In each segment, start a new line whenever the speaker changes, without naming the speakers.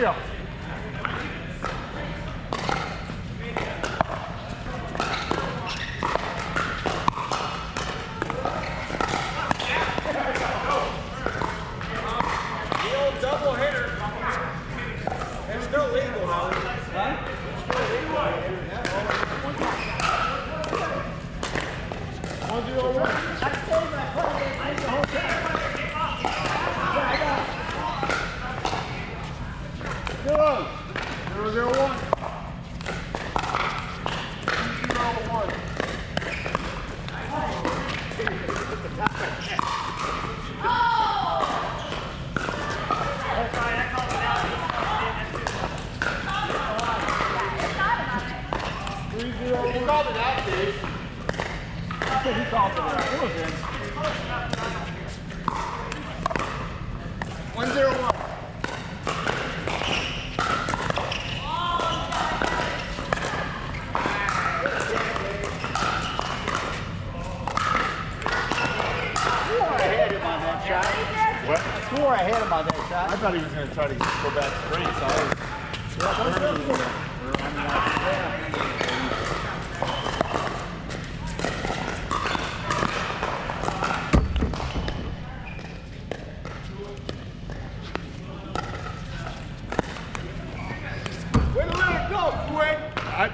0.
Double hitter. It's still legal, though. Huh? It's still legal.
1-0-1. Zero. 0-0-1. 2-0-1.
He called it out, dude.
He called it out. It was in.
1-0-1.
What?
I swore I had him on that shot.
I thought he was going to try to go back straight, so I
Way to let it go, Quinn.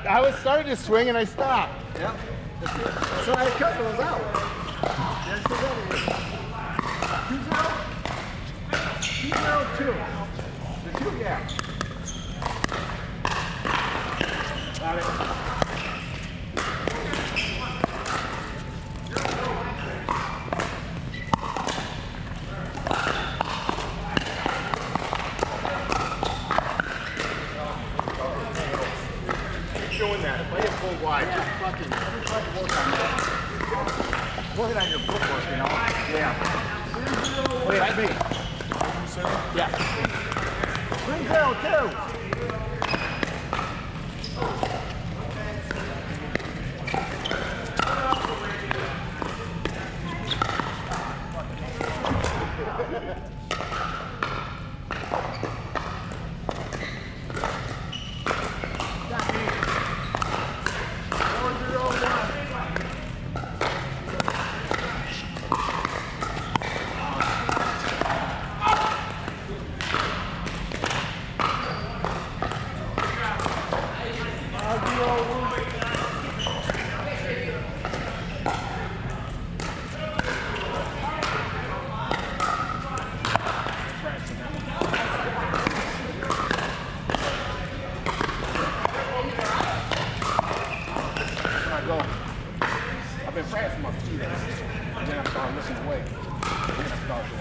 I was starting to swing and I stopped.
Yep. So I cut those out. Yes, it is. 2-0. 2-0-2. The 2 gap. Got it.
Doing that. Play it full wide.
Just fucking try to work on that. Working on your footwork, you know? Yeah. Wait, I mean. Yeah. 3-0-2. I've been practicing my feet, and then I started looking away. Then I started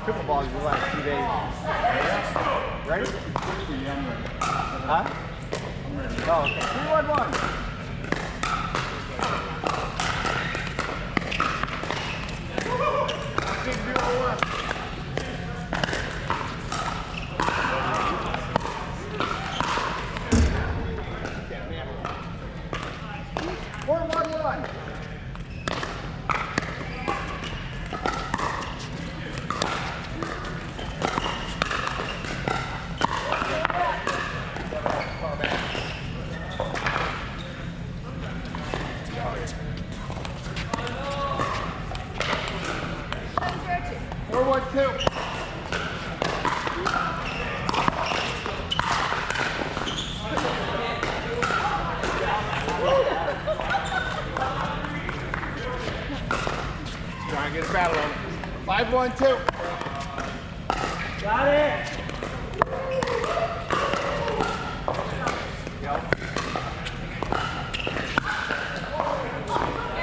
pickleball is the last 2 days. Ready? Huh? I'm ready. Oh, okay. 3-1-1.
Trying to get a battle on it. 5-1-2.
Got it.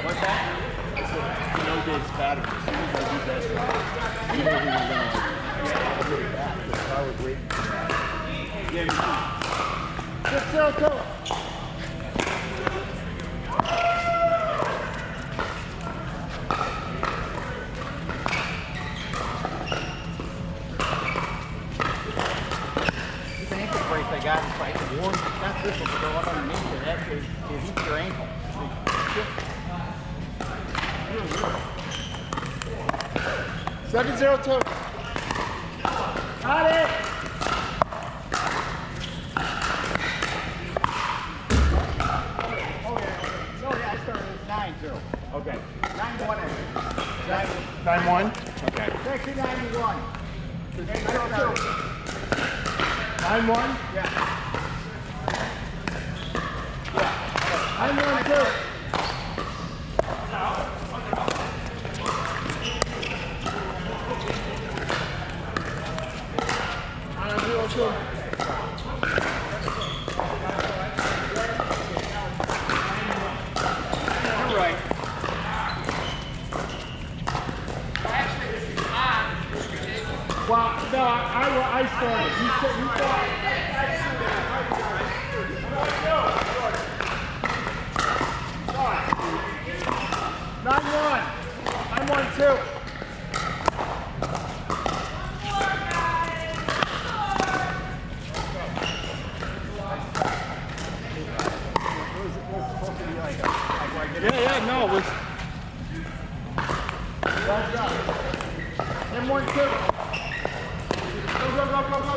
What's that? I said, no day's battle. As soon as I do that, you know he was going to really bad. Because I was waiting for that. Yeah, me too.
6-0-2.
I got to fight the war beneficial to go up underneath it. That could hit your ankle.
7-0-2.
Got it! Oh yeah, I started at 9-0.
Okay.
9-1.
9-1. Okay.
Section 91.
9-1.
Yeah.
9-1-2.
You're right.
Well, no, I started. You said you thought. Nine one. 9-1-2.
Yeah, no, it was.
10-1-2. Go, go, go, go, go.